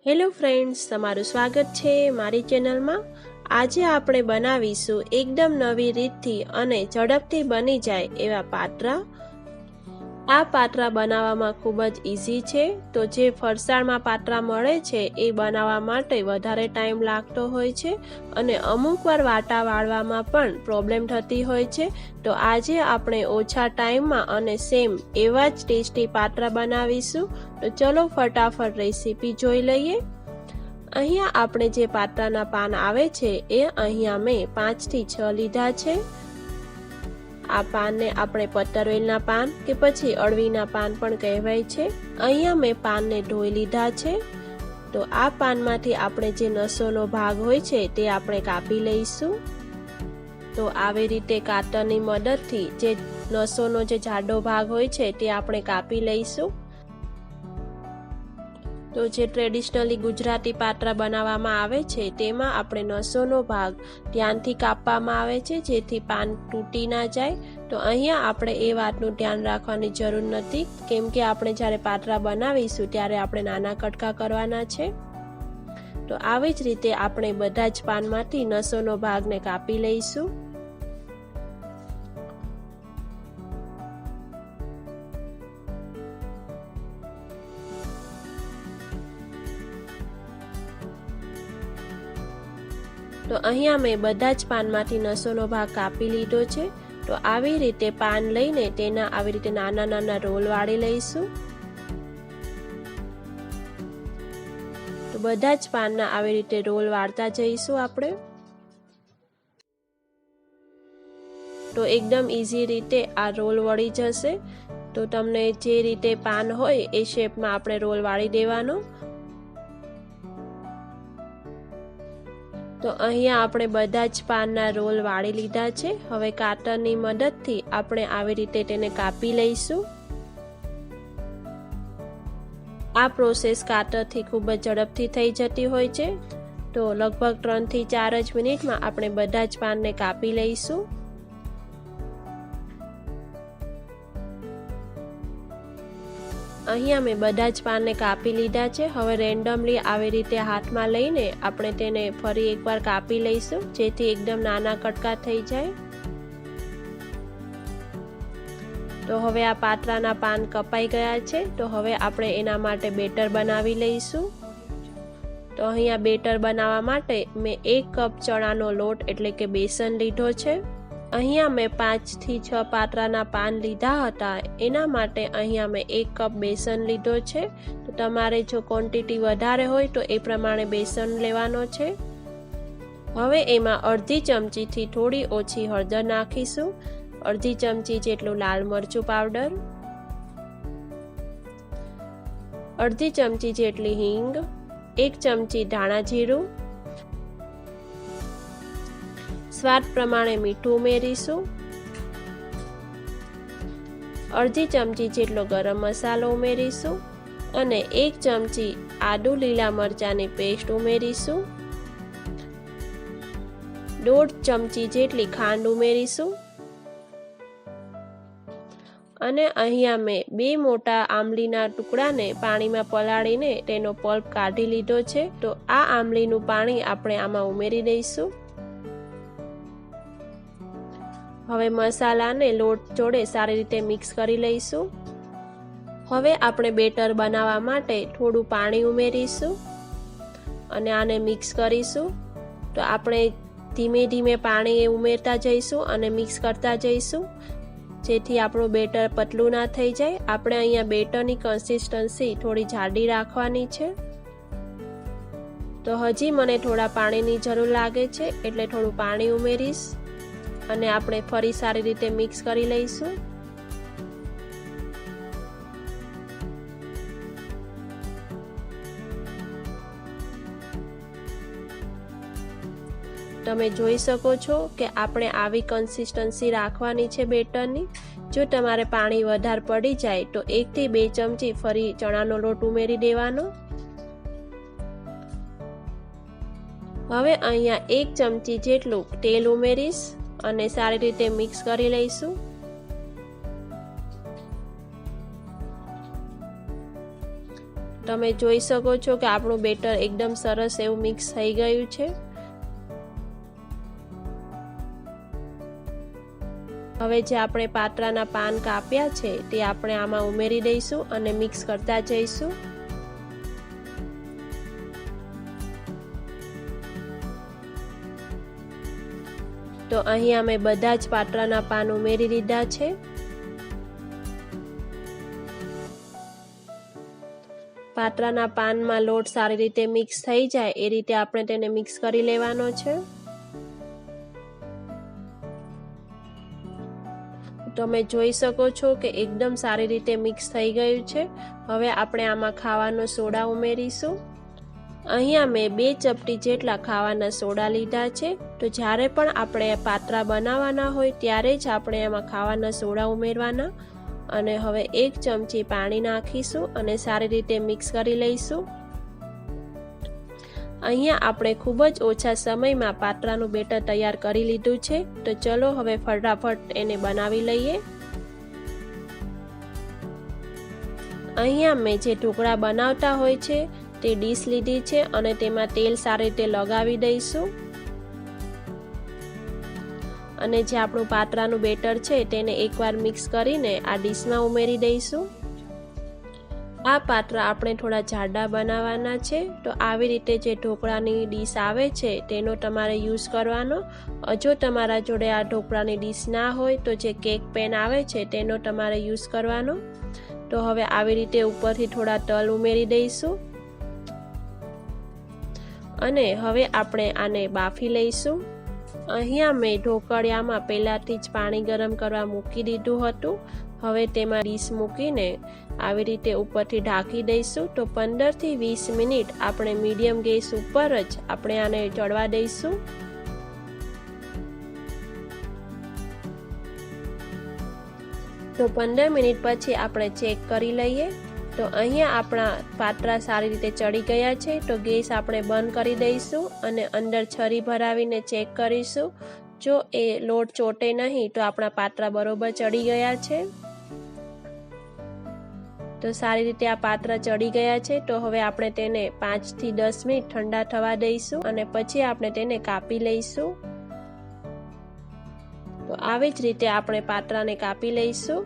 Hello friends, તમારું સ્વાગત છે મારી ચેનલમાં। આજે આપણે બનાવીશું એકદમ નવી રીતથી અને ઝડપથી બની જાય એવા પાત્રા। આ પાત્રા બનાવવામાં ખૂબ જ ઈઝી છે। તો જે ફરસાણમાં પાત્રા મળે છે એ બનાવવા માટે વધારે ટાઈમ લાગતો હોય છે અને અમુકવાર વાટા વાળવામાં પણ પ્રોબ્લેમ થતી હોય છે। તો આજે આપણે ઓછા ટાઈમમાં અને સેમ એવા જ ટેસ્ટી પાત્રા બનાવીશું। તો ચલો ફટાફટ રેસીપી જોઈ લઈએ। અહીંયા આપણે જે પાત્રાના પાન આવે છે એ અહીંયા મેં 5 થી 6 લીધા છે। આ પાનને આપણે પતરવેલના પાન કે પછી અળવીના પાન પણ કહેવાય છે। અહીંયા મેં પાનને ધોઈ લીધા છે। તો આ પાનમાંથી આપણે જે નસોનો ભાગ હોય છે તે આપણે કાપી લઈશું। તો આવી રીતે કાતરની મદદથી જે નસોનો જે જાડો ભાગ હોય છે તે આપણે કાપી લઈશું। તો જે ટ્રેડિશનલી ગુજરાતી પાત્રા બનાવવામાં આવે છે તેમાં આપણે નસોનો ભાગ ધ્યાનથી કાપવામાં આવે છે જેથી પાન તૂટી ના જાય। તો અહીંયા આપણે એ વાતનું ધ્યાન રાખવાની જરૂર નથી કેમ કે આપણે જ્યારે પાત્રા બનાવીશું ત્યારે આપણે નાના કટકા કરવાના છે। તો આવી જ રીતે આપણે બધા જ પાનમાંથી નસોનો ભાગને કાપી લઈશું। તો અહીંયા મેં બધા જ પાનમાંથી નસોનો ભાગ કાપી લીધો છે। તો આવી રીતે પાન લઈને તેના આવી રીતે નાના નાના રોલ વાળી લઈશું। તો બધા જ પાનના આવી રીતે રોલ વાળતા જઈશું આપણે। તો એકદમ ઈઝી રીતે આ રોલ વળી જશે। તો તમને જે રીતે પાન હોય એ શેપમાં આપણે રોલ વાળી દેવાનો। તો અહીંયા આપણે બધા જ પાનના રોલ વાળી લીધા છે। હવે કાતરની મદદથી આપણે આવી રીતે તેને કાપી લઈશું। આ પ્રોસેસ કાતરથી ખૂબ જ ઝડપથી થઈ જતી હોય છે। તો લગભગ 3 થી 4 જ મિનિટમાં આપણે બધા જ પાનને કાપી લઈશું। અહીંયા મેં બધા જ પાનને કાપી લીધા છે। હવે રેન્ડમલી આવી રીતે હાથમાં લઈને આપણે તેને ફરી એકવાર કાપી લઈશું જેથી એકદમ નાના કટકા થઈ જાય। તો હવે આ પાત્રાના પાન કપાઈ ગયા છે। તો હવે આપણે એના માટે બેટર બનાવી લઈશું। તો અહીંયા બેટર બનાવવા માટે મેં 1 કપ ચણાનો લોટ એટલે કે બેસન લીધો છે। અહીંયા મેં 5 થી 6 પાત્રાના પાન લીધા હતા એના માટે અહીંયા મેં 1 કપ બેસન લીધો છે। તો તમારે જો ક્વોન્ટિટી વધારે હોય તો એ પ્રમાણે બેસન લેવાનો છે। હવે એમાં અડધી ચમચીથી થોડી ઓછી હળદર નાખીશું, અડધી ચમચી જેટલું લાલ મરચું પાવડર, અડધી ચમચી જેટલી હિંગ, 1 ચમચી ધાણા જીરું, સ્વાદ પ્રમાણે મીઠું ઉમેરીશું, અડધી ચમચી જેટલો ગરમ મસાલો ઉમેરીશું અને 1 ચમચી આદુ લીલા મરચાંની પેસ્ટ ઉમેરીશું, 1.5 ચમચી જેટલી ખાંડ ઉમેરીશું અને અહીંયા મેં 2 મોટા આમલીના ટુકડાને પાણીમાં પલાળીને તેનો પલ્પ કાઢી લીધો છે। તો આ આમલીનું પાણી આપણે આમાં ઉમેરી દઈશું। હવે મસાલાને લોટ જોડે સારી રીતે મિક્સ કરી લઈશું। હવે આપણે બેટર બનાવવા માટે થોડું પાણી ઉમેરીશું અને આને મિક્સ કરીશું। તો આપણે ધીમે ધીમે પાણી ઉમેરતા જઈશું અને મિક્સ કરતા જઈશું જેથી આપણું બેટર પતલું ના થઈ જાય। આપણે અહીંયા બેટરની કન્સિસ્ટન્સી થોડી જાડી રાખવાની છે। તો હજી મને થોડા પાણીની જરૂર લાગે છે એટલે થોડું પાણી ઉમેરીશ અને આપણે ફરી સારી રીતે મિક્સ કરી લઈશું। તમે જોઈ શકો છો કે આપણે આવી કન્સિસ્ટન્સી રાખવાની છે બેટરની। જો તમારે પાણી વધારે પડી જાય તો 1 થી 2 ચમચી ફરી ચણાનો લોટ ઉમેરી દેવાનો। હવે અહીંયા 1 ચમચી જેટલું તેલ ઉમેરીશ અને સારી રીતે મિક્સ કરી લઈશું। તમે જોઈ શકો છો કે આપણું બેટર એકદમ સરસ એવું મિક્સ થઈ ગયું છે। હવે જે આપણે પાત્રાના પાન કાપ્યા છે તે આપણે આમાં ઉમેરી દઈશું અને મિક્સ કરતા જઈશું। તો અહીં અમે બધા જ પાત્રાના પાન ઉમેરી દીધા છે। પાત્રાના પાનમાં લોટ સારી રીતે મિક્સ થઈ જાય એ રીતે આપણે તેને મિક્સ કરી લેવાનો છે। તમે જોઈ શકો છો કે એકદમ સારી રીતે મિક્સ થઈ ગયું છે। હવે આપણે આમાં ખાવાનો સોડા ઉમેરીશું। અહીંયા મેં 2 ચપટી જેટલા ખાવાના સોડા લીધા છે। તો જ્યારે પણ આપણે પાત્રા બનાવવાના હોય ત્યારે જ આપણે એમાં ખાવાના સોડા ઉમેરવાના। અને હવે 1 ચમચી પાણી નાખીશું અને સારી રીતે મિક્સ કરી લઈશું। અહીંયા આપણે ખૂબ જ ઓછા સમયમાં પાત્રાનું બેટર તૈયાર કરી લીધું છે। તો ચલો હવે ફટાફટ એને બનાવી લઈએ। અહીંયા મેં જે ઢોકળા બનાવતા હોય છે તે ડીશ લીધી છે અને તેમાં તેલ સારી રીતે લગાવી દઈશું અને જે આપણું પાત્રાનું બેટર છે તેને એકવાર મિક્સ કરીને આ ડીશમાં ઉમેરી દઈશું। આ પાત્રા આપણે થોડા જાડા બનાવવાના છે। તો આવી રીતે જે ઢોકળાની ડીશ આવે છે તેનો તમારે યુઝ કરવાનો। જો તમારા જોડે આ ઢોકળાની ડીશ ના હોય તો જે કેક પેન આવે છે તેનો તમારે યુઝ કરવાનો। તો હવે આવી રીતે ઉપરથી થોડા તલ ઉમેરી દઈશું અને હવે આપણે આને બાફી લઈશું। અહીંયા મેં ઢોકળિયામાં પહેલાથી જ પાણી ગરમ કરવા મૂકી દીધું હતું। હવે તેમાં ડીશ મૂકીને આવી રીતે ઉપરથી ઢાંકી દઈશું। તો 15 થી 20 મિનિટ આપણે મીડિયમ ગેસ ઉપર જ આપણે આને ચડવા દઈશું। તો 15 મિનિટ પછી આપણે ચેક કરી લઈએ। તો અહીંયા આપણા પાત્રા સારી રીતે ચડી ગયા છે। તો ગેસ આપણે બંધ કરી દઈશું અને અંદર છરી ભરાવીને ચેક કરીશું। જો એ લોટ ચોટે નહીં તો આપણા પાત્રા બરોબર ચડી ગયા છે। તો સારી રીતે આ પાત્રા ચડી ગયા છે। તો હવે આપણે તેને 5 થી 10 મિનિટ ઠંડા થવા દઈશું અને પછી આપણે તેને કાપી લઈશું। તો આવી જ રીતે આપણે પાત્રાને કાપી લઈશું।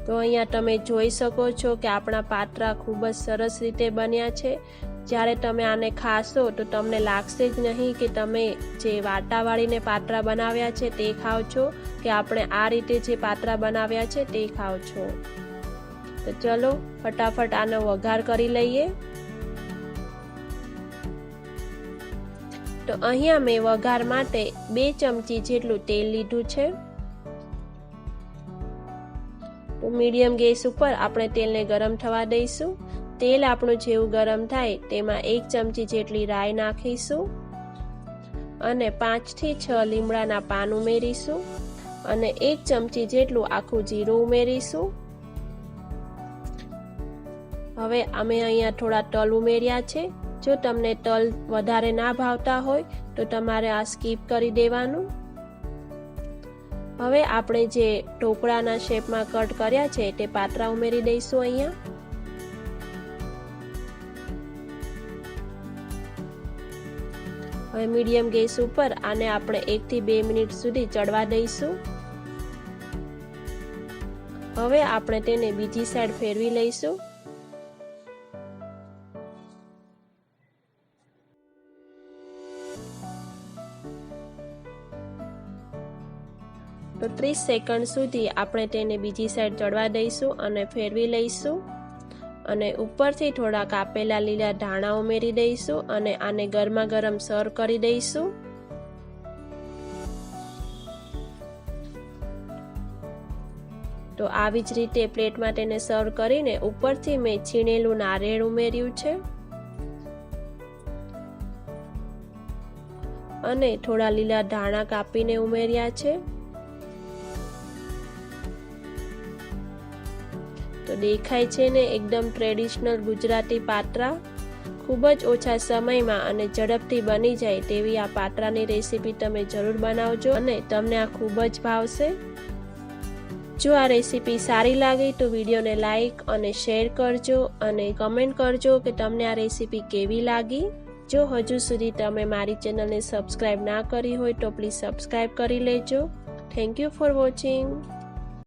તો અહીંયા તમે જોઈ શકો છો કે આપણા પાત્રા ખૂબ જ સરસ રીતે બન્યા છે। જ્યારે તમે આને ખાશો તો તમને લાગશે જ નહીં કે તમે જે વાટા વાળીને પાત્રા બનાવ્યા છે તે ખાઓ છો કે આપણે આ રીતે જે પાત્રા બનાવ્યા છે તે ખાઓ છો। તો ચલો ફટાફટ આનો વઘાર કરી લઈએ। તો અહીંયા મેં વઘાર માટે 2 ચમચી જેટલું તેલ લીધું છે। તો મીડિયમ ગેસ ઉપર આપણે તેલને ગરમ થવા દઈશું। તેલ આપણું જેવું ગરમ થાય તેમાં 1 ચમચી જેટલી રાઈ નાખીશું અને 5 થી 6 લીમડાના પાન ઉમેરીશું અને 1 ચમચી જેટલું આખું જીરું ઉમેરીશું। હવે અમે અહીંયા થોડા તલ ઉમેર્યા છે। જો તમને તલ વધારે ના ભાવતા હોય તો તમારે આ સ્કીપ કરી દેવાનું। હવે આપણે જે ઢોકળાના શેપમાં કટ કર્યા છે તે પાત્રા ઉમેરી દઈશું અહીંયા। હવે મીડિયમ ગેસ ઉપર આને આપણે 1 થી 2 મિનિટ સુધી ચડવા દઈશું। હવે આપણે તેને બીજી સાઈડ ફેરવી લઈશું। તો 30 સેકન્ડ સુધી આપણે તેને બીજી સાઈડ ચડવા દઈશું અને ફેરવી લઈશું અને ઉપરથી થોડા કાપેલા લીલા ધાણા ઉમેરી દઈશું અને આને ગરમા ગરમ સર્વ કરી દઈશું। તો આવી જ રીતે પ્લેટમાં તેને સર્વ કરીને ઉપરથી મેં છીણેલું નારિયેળ ઉમેર્યું છે અને થોડા લીલા ધાણા કાપીને ઉમેર્યા છે। તો દેખાય છે ને એકદમ ટ્રેડિશનલ ગુજરાતી પાત્રા। ખૂબ જ ઓછા સમયમાં અને ઝડપથી બની જાય તેવી આ પાત્રાની રેસીપી તમે જરૂર બનાવજો અને તમને આ ખૂબ જ ભાવશે। જો આ રેસીપી સારી લાગી તો વિડીયોને લાઈક અને શેર કરજો અને કમેન્ટ કરજો કે તમને આ રેસીપી કેવી લાગી। જો હજુ સુધી તમે મારી ચેનલને સબસ્ક્રાઈબ ના કરી હોય તો પ્લીઝ સબસ્ક્રાઈબ કરી લેજો। Thank you for watching.